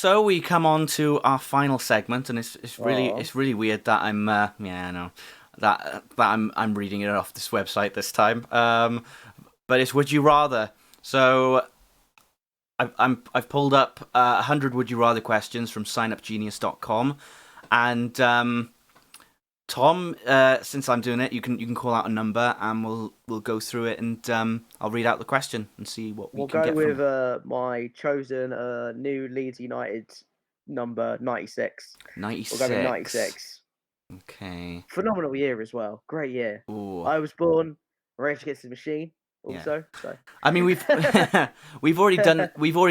So we come on to our final segment, and Oh, it's really weird that I know that I'm reading it off this website this time. But it's Would You Rather. So I've pulled up 100 Would You Rather questions from signupgenius.com, and Tom, since I'm doing it, you can call out a number, and we'll go through it, and I'll read out the question and see what we we'll can go get from with it. my chosen new Leeds United number 96. We'll go with 96. 96. Okay. Phenomenal year as well. Great year. Ooh. I was born Rage Against the Machine Yeah. also. So I mean, we've already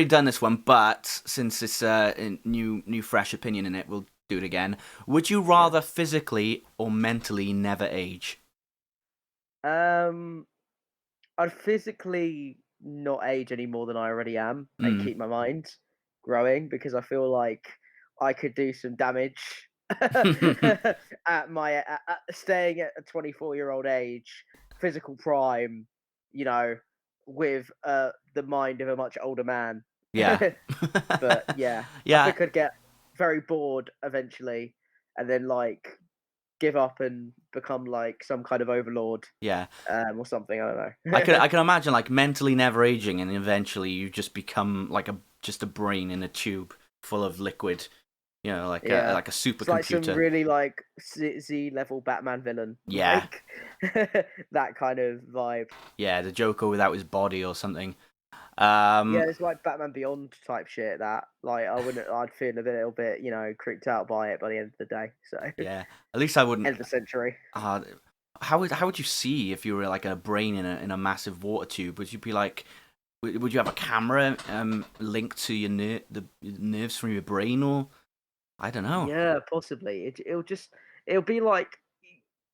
done this one, but since it's a new fresh opinion in it, we'll do it again. Would you yeah. rather physically or mentally never age? Um, I'd physically not age any more than I already am and Mm. keep my mind growing because I feel like I could do some damage at staying at a 24-year-old age, physical prime, you know, with the mind of a much older man. Yeah. But yeah, I Yeah. think I'd get very bored eventually and then like give up and become like some kind of overlord Yeah. or something. I don't I know. can imagine like mentally never aging, and eventually you just become like just a brain in a tube full of liquid. Yeah, Like a it's like some supercomputer. really like Z level Batman villain, Yeah. like that kind of vibe. Yeah. The Joker without his body or something. Yeah, Um. it's like Batman Beyond type shit. That like I'd feel a little bit, creeped out by it by the end of the day. So Yeah. At least I wouldn't. end of the century. Uh, how would you see if you were like a brain in a massive water tube? Would you be like, would you have a camera linked to the nerves from your brain, or I don't know. Yeah, possibly. It'll be like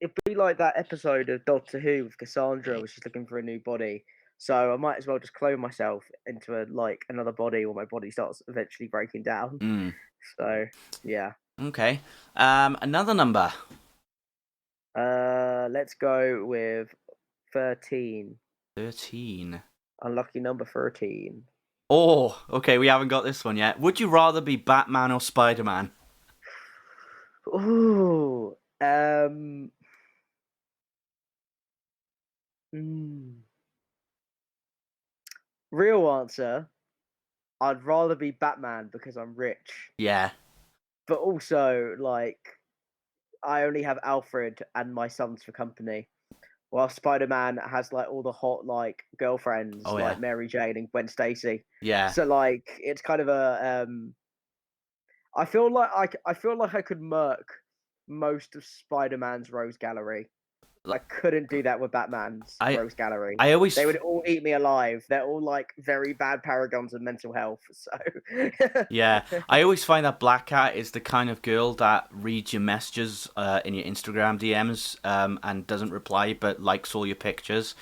that episode of Doctor Who with Cassandra, where she's looking for a new body. So I might as well just clone myself into another body, or my body starts eventually breaking down. Mm, So yeah. okay. Another number. Let's go with 13. 13. Unlucky number 13. Oh, okay. We haven't got this one yet. Would you rather be Batman or Spider-Man? Ooh. Mm. Real answer, I'd rather be Batman because I'm rich. Yeah. But also, like, I only have Alfred and my sons for company. While Spider-Man has like all the hot like girlfriends Oh yeah. like Mary Jane and Gwen Stacy. Yeah. So like it's kind of I feel like I could murk most of Spider-Man's Rose Gallery. I couldn't do that with Batman's I Rose Gallery. I always They would all eat me alive. They're all like very bad paragons of mental health. So Yeah, I always find that Black Cat is the kind of girl that reads your messages in your Instagram DMs and doesn't reply but likes all your pictures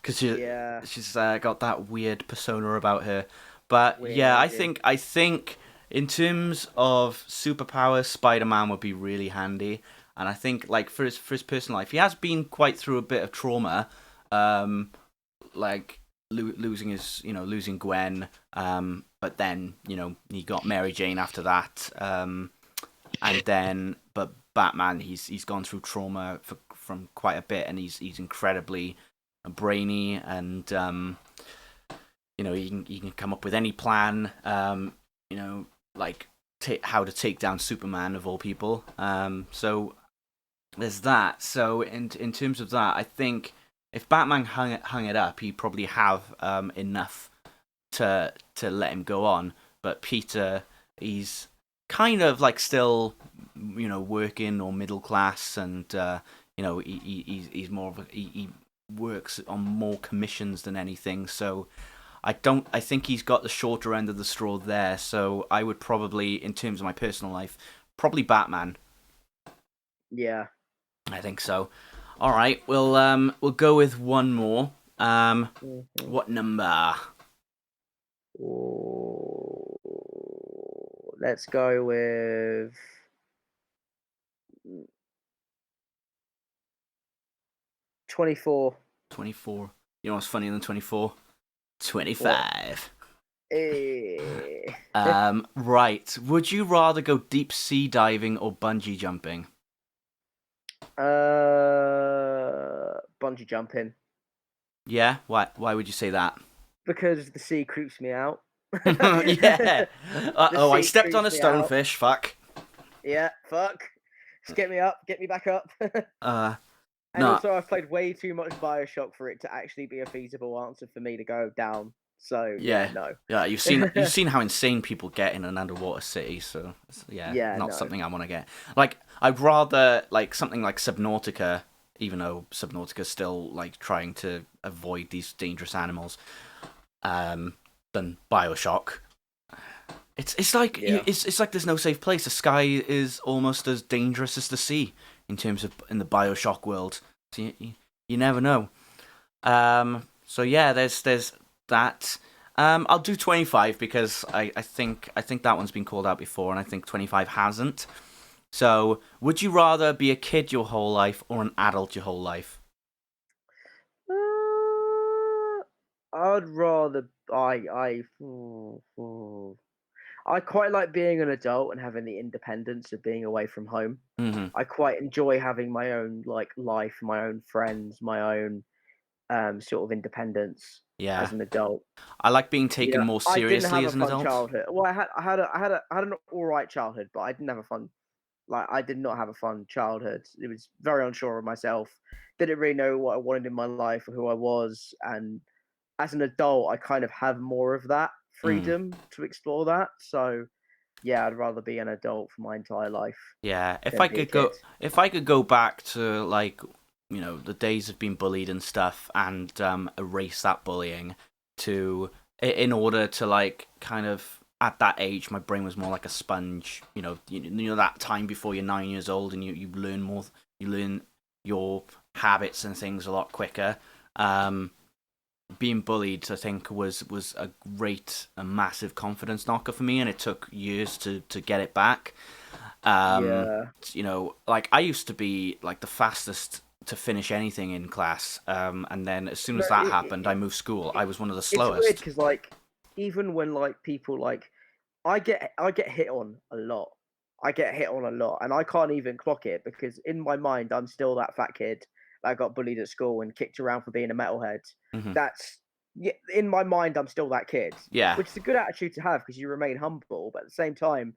because yeah, she's got that weird persona about her. But weird yeah, energy. I think in terms of superpowers, Spider-Man would be really handy. And I think like for his personal life, he has been quite through a bit of trauma. Um, like losing his, losing Gwen. But then he got Mary Jane after that. And then but Batman, he's gone through trauma from quite a bit, and he's incredibly brainy, and he can come up with any plan. Like how to take down Superman of all people. So there's that. So in terms of that, I think if Batman hung it up, he'd probably have enough to let him go on. But Peter, he's kind of like still, working or middle class, and he's more of he works on more commissions than anything. So I think he's got the shorter end of the straw there. So I would probably, in terms of my personal life, probably Batman. Yeah. I think so. All right, we'll go with one more. Mhm. What number? Ooh, let's go with 24. 24. You know what's funnier than 24? What? 25. Eh. Right. Would you rather go deep sea diving or bungee jumping? Bungee jumping Yeah. Why would you say that? because the sea creeps me out. Yeah. The Oh, I sea stepped on creeps a me out. stonefish. Fuck. Yeah, fuck. Just get me up, get me back up. Uh, And no. also, I've played way too much Bioshock for it to actually be a feasible answer for me to go down. So yeah, Yeah. no. Yeah. You've seen how insane people get in an underwater city. So yeah, Yeah, not no. something I want to get. Like I'd rather like something like Subnautica, even though Subnautica's still like trying to avoid these dangerous animals. Um, than Bioshock. It's like Yeah. it's like there's no safe place. The sky is almost as dangerous as the sea in terms of in the Bioshock world. So you never know. So yeah, there's that. I'll do 25 because I think that one's been called out before, and I think 25 hasn't. So, would you rather be a kid your whole life or an adult your whole life? Uh, I'd rather I quite like being an adult and having the independence of being away from home. Hmm. I quite enjoy having my own like life, my own friends, my own sort of independence Yeah, as an adult. I like being You taken know, more I didn't seriously have a as an fun adult. childhood. Well, I had an all right childhood, but I didn't have a fun. Like, I did not have a fun childhood. It was very unsure of myself. Didn't really know what I wanted in my life or who I was. And as an adult, I kind of have more of that Mm. freedom to explore that. So yeah, I'd rather be an adult for my entire life Yeah, than be a kid. if I could go back to like the days of being bullied and stuff, and erase that bullying to in order to like kind of at that age, my brain was more like a sponge. You know that time before you're 9 years old, and you learn more, you learn your habits and things a lot quicker. Um, Being bullied, I think, was a massive confidence knocker for me, and it took years to get it back. Yeah. Like I used to be like the fastest to finish anything in class, and then as soon No, as that happened, I moved school. I it, was one of the it's weird slowest. because like even when like people like I get hit on a lot. I get hit on a lot, and I can't even clock it because in my mind I'm still that fat kid that got bullied at school and kicked around for being a metalhead. Hmm. That's yeah, in my mind I'm still that kid, Yeah. which is a good attitude to have because you remain humble. But at the same time,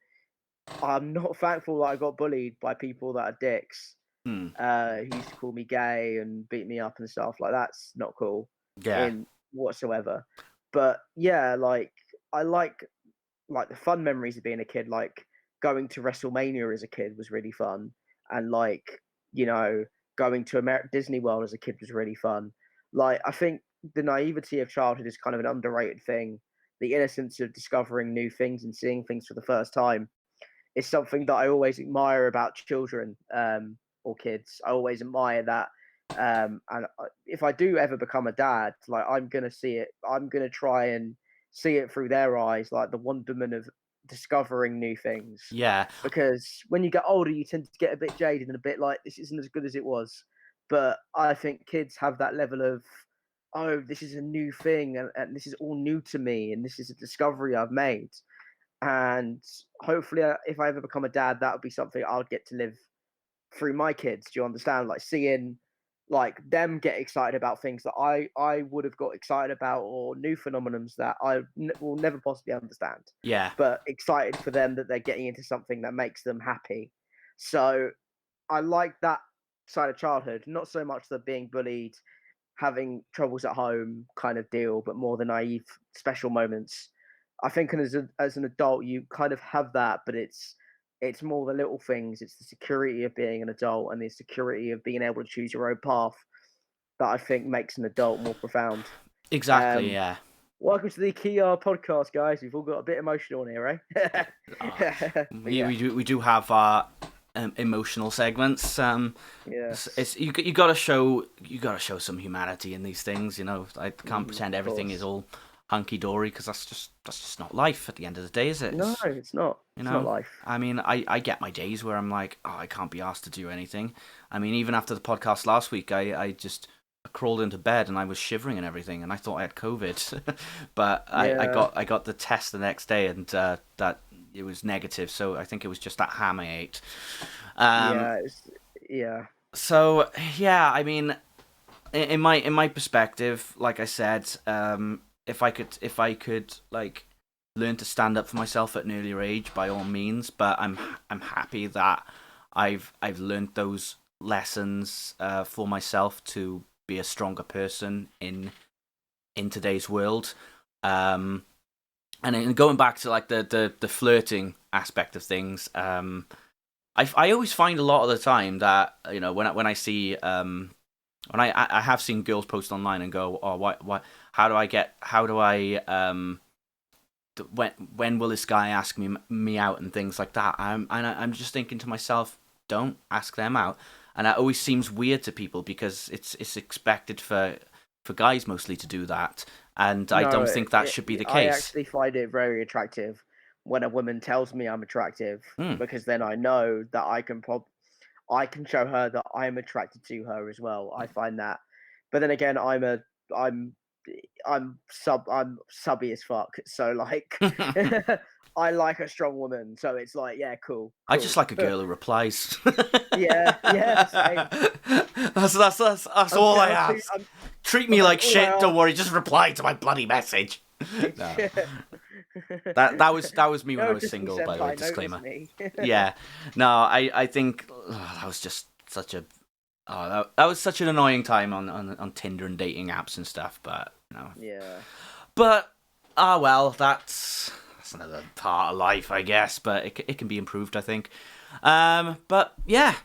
I'm not thankful that I got bullied by people that are dicks. Hmm. Who used to call me gay and beat me up and stuff. Like that's not cool Yeah. in whatsoever. But yeah, like I like the fun memories of being a kid, like going to WrestleMania as a kid was really fun, and like you know going to Disney World as a kid was really fun. Like I think the naivety of childhood is kind of an underrated thing. The innocence of discovering new things and seeing things for the first time is something that I always admire about children or kids. I always admire that. And if I do ever become a dad, like I'm gonna see it. I'm gonna try and see it through their eyes, like the wonderment of discovering new things. Yeah. Because when you get older, you tend to get a bit jaded and a bit like this isn't as good as it was. But I think kids have that level of, oh, this is a new thing, and this is all new to me, and this is a discovery I've made. And hopefully, if I ever become a dad, that would be something I'll get to live through my kids. Do you understand? Like seeing like them get excited about things that I would have got excited about, or new phenomenons that will never possibly understand. Yeah. But excited for them that they're getting into something that makes them happy. So I like that side of childhood, not so much the being bullied, having troubles at home kind of deal, but more the naive special moments. I think as an adult you kind of have that, but it's more the little things. It's the security of being an adult and the security of being able to choose your own path that I think makes an adult more profound. Exactly. Um, Yeah. welcome to the Kia podcast, guys. We've all got a bit emotional in here, eh? Uh, But we yeah, we do have our emotional segments. It's yes, you gotta show some humanity in these things. I can't pretend of everything is course. all hunky dory because that's just not life at the end of the day, is it? No, it's not. You It's not know, life. I mean, I get my days where I'm like, oh, I can't be asked to do anything. I mean, even after the podcast last week, I just crawled into bed and I was shivering and everything, and I thought I had COVID, but Yeah. I got the test the next day, and that it was negative. So I think it was just that ham I ate. Um, Yeah. Yeah. so yeah, I mean, in my perspective, like I said, if I could like learn to stand up for myself at an earlier age, by all means. But I'm happy that I've learned those lessons for myself to be a stronger person in today's world. Um, and then going back to like the flirting aspect of things, I always find a lot of the time that, you know, when I see when I have seen girls post online and go, oh, why how do I when will this guy ask me out and things like that. I'm just thinking to myself, don't ask them out. And that always seems weird to people because it's expected for guys mostly to do that, and I No, don't think that should be the I case. actually find it very attractive when a woman tells me I'm attractive, Hmm. because then I know that I can show her that I'm attracted to her as well. I find that, but then again, I'm I'm subby as fuck. So like, I like a strong woman. So it's like, yeah, cool, I just cool. like a girl who replies. Yeah, yeah, same. That's all I ask. I'm Treat me like like all I shit. Don't ask. worry. Just reply to my bloody message. No, that was me when I was Notice me, single. By the way, senpai. Notice disclaimer. me. Yeah, no, I think that was just such a that was such an annoying time on Tinder and dating apps and stuff. But you know, Yeah. but well, that's another part of life, I guess. But it can be improved, I think. But yeah,